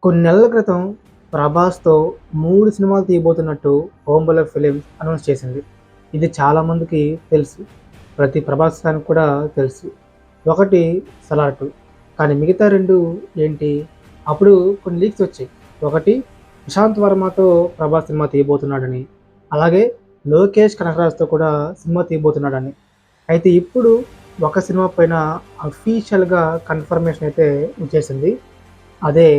కొన్ని నెలల క్రితం ప్రభాస్‌తో 3 సినిమాలు తీయబోతున్నట్టు 'ఓంబల ఫిలిమ్స్' అనౌన్స్ చేసింది. ఇది చాలామందికి తెలుసు. ప్రతి ప్రభాస్ ఫ్యాన్‌కి కూడా తెలుసు. ఒకటి 'సలార్ 2' కానీ మిగతా 2 ఏంటి? అప్పుడు కొన్ని లీక్స్ వచ్చాయి. ఒకటి ప్రశాంత్ వర్మతో ప్రభాస్ సినిమా తీయబోతున్నాడని, అలాగే లోకేష్ కనగరాజ్‌తో కూడా సినిమా తీయబోతున్నాడని. అయితే ఇప్పుడు ఒక సినిమా పైన అఫీషియల్‌గా కన్ఫర్మేషన్ అయితే వచ్చేసింది. అదే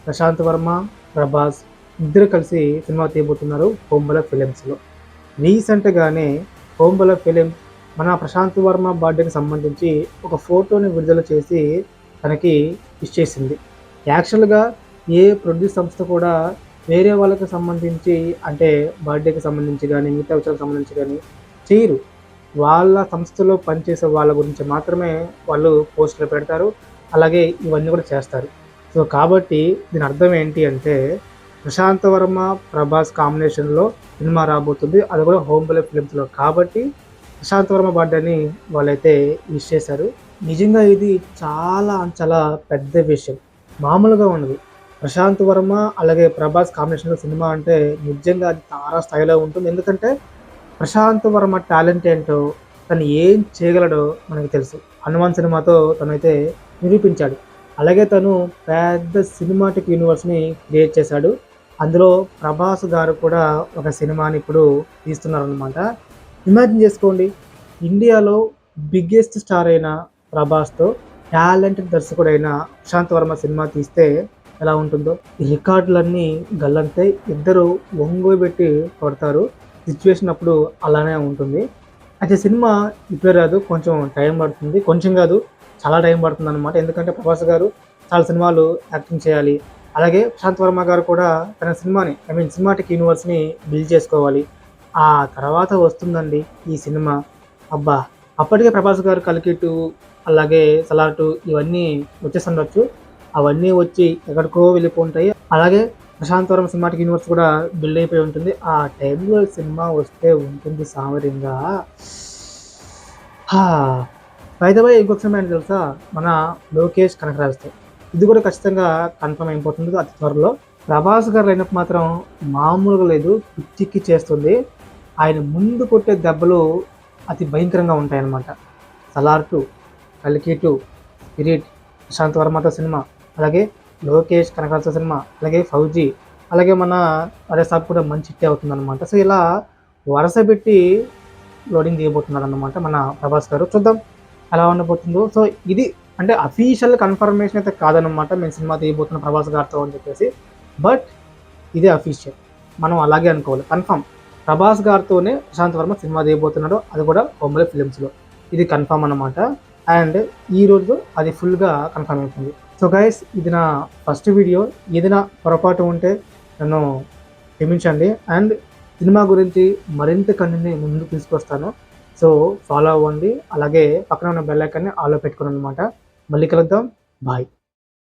ప్రశాంత్ వర్మ, ప్రభాస్ ఇద్దరు కలిసి సినిమా తీయబోతున్నారు 'ఓంబల ఫిలిమ్స్‌లో'. రీసెంట్‌గానే 'ఓంబల ఫిలిమ్స్' మన ప్రశాంత్ వర్మ బర్త్‌డేకి సంబంధించి ఒక ఫోటోని విడుదల చేసి తనకి విష్ చేసింది. యాక్చువల్‌గా ఏ ప్రొడ్యూస్ సంస్థ కూడా వేరే వాళ్ళకి సంబంధించి అంటే బర్త్‌డేకి సంబంధించి గానీ, మిగతా విషయాలకు సంబంధించి గానీ చెయ్యరు. వాళ్ళ సంస్థలో పనిచేసే వాళ్ళ గురించి మాత్రమే వాళ్ళు పోస్టులు పెడతారు. అలాగే ఇవన్నీ కూడా చేస్తారు. సో, కాబట్టి దీని అర్థం ఏంటి అంటే, ప్రశాంత్ వర్మ, ప్రభాస్ కాంబినేషన్‌లో సినిమా రాబోతుంది. అది కూడా 'ఓంబల ఫిలిమ్స్‌లో'. కాబట్టి ప్రశాంత్ వర్మ బర్త్‌డేని వాళ్ళైతే విష్ చేశారు. నిజంగా ఇది చాలా పెద్ద విషయం. మామూలుగా ఉండదు. ప్రశాంత్ వర్మ అలాగే ప్రభాస్ కాంబినేషన్‌లో సినిమా అంటే నిజంగా అది తారా స్థాయిలో ఉంటుంది. ఎందుకంటే ప్రశాంత్ వర్మ టాలెంట్ ఏంటో, తను ఏం చేయగలడో మనకు తెలుసు. 'హనుమాన్' సినిమాతో తనైతే నిరూపించాడు. అలాగే తను పెద్ద సినిమాటిక్ యూనివర్స్‌ని క్రియేట్ చేశాడు. అందులో ప్రభాస్ గారు కూడా ఒక సినిమాని ఇప్పుడు తీస్తున్నారనమాట. ఇమాజిన్ చేసుకోండి. ఇండియాలో బిగ్గెస్ట్ స్టార్ అయిన ప్రభాస్‌తో టాలెంటెడ్ దర్శకుడైన ప్రశాంత్ వర్మ సినిమా తీస్తే ఎలా ఉంటుందో. ఈ రికార్డులన్నీ గల్లంతై ఇద్దరు ఒంగోబెట్టి కొడతారు. సిచ్యువేషన్ అప్పుడు అలానే ఉంటుంది. అయితే సినిమా ఇప్పుడే రాదు. కొంచెం టైం పడుతుంది. కొంచెం కాదు, చాలా టైం పడుతుందనమాట. ఎందుకంటే ప్రభాస్ గారు చాలా సినిమాలు యాక్టింగ్ చేయాలి. అలాగే ప్రశాంత్ వర్మ గారు కూడా తన సినిమాని సినిమాటిక్ యూనివర్స్‌ని బిల్డ్ చేసుకోవాలి. ఆ తర్వాత వస్తుందండి ఈ సినిమా. అబ్బా! అప్పటికే ప్రభాస్ గారు 'కల్కి 2' అలాగే 'సలార్ 2' ఇవన్నీ వచ్చేసుండొచ్చు. అవన్నీ వచ్చి ఎక్కడికో వెళ్ళిపోయుంటాయి. అలాగే ప్రశాంత్ వర్మ సినిమాటిక్ యూనివర్స్ కూడా బిల్డ్ అయిపోయి ఉంటుంది. ఆ టైంలో సినిమా వస్తే ఉంటుంది సామరంగా. హా! బై ద వే ఇంకొక సినిమా ఏంటో తెలుసా? మన లోకేష్ కనగరాజ్‌తో. ఇది కూడా ఖచ్చితంగా కన్ఫర్మ్ అయిపోతుంది అతి త్వరలో. ప్రభాస్ గారి లైనప్ మాత్రం మామూలుగా లేదు. పిచ్చెక్కిచ్చేస్తుంది. ఆయన ముందు కొట్టే దెబ్బలు అతి భయంకరంగా ఉంటాయన్నమాట. 'సలార్ 2', 'కల్కి 2', 'స్పిరిట్', ప్రశాంత్ వర్మతో సినిమా, అలాగే లోకేష్ కనగరాజ్‌తో సినిమా, అలాగే 'ఫౌజీ', అలాగే మన 'అరే సాబ్' కూడా మంచి హిట్టే అవుతుందన్నమాట. సో, ఇలా వరుస పెట్టి లోడింగ్ చేయబోతున్నారన్నమాట మన ప్రభాస్ గారు. చూద్దాం ఎలా ఉండబోతుందో. సో, ఇది అంటే అఫీషియల్ కన్ఫర్మేషన్ అయితే కాదనమాట. మేము సినిమా తీయబోతున్నాం ప్రభాస్ గారితో అని చెప్పేసి. బట్ ఇదే అఫీషియల్. మనం అలాగే అనుకోవాలి. కన్ఫర్మ్. ప్రభాస్ గారితోనే ప్రశాంత్ వర్మ సినిమా తీయబోతున్నాడు. అది కూడా 'ఓంబల ఫిలిమ్స్‌లో'. ఇది కన్ఫర్మ్ అన్నమాట. అండ్ ఈరోజు అది ఫుల్‌గా కన్ఫర్మ్ అయిపోయింది. సో గైస్, ఇది నా ఫస్ట్ వీడియో. ఏదైనా పొరపాటు ఉంటే నన్ను క్షమించండి. అండ్ సినిమా గురించి మరింత కంటెంట్‌ని ముందుకు తీసుకొస్తాను. సో, ఫాలో అవ్వండి. అలాగే పక్కన ఉన్న బెల్ ఐకాన్‌ని ఆల్‌లో పెట్టుకోండి అన్నమాట. మళ్ళీ కలుద్దాం. బాయ్.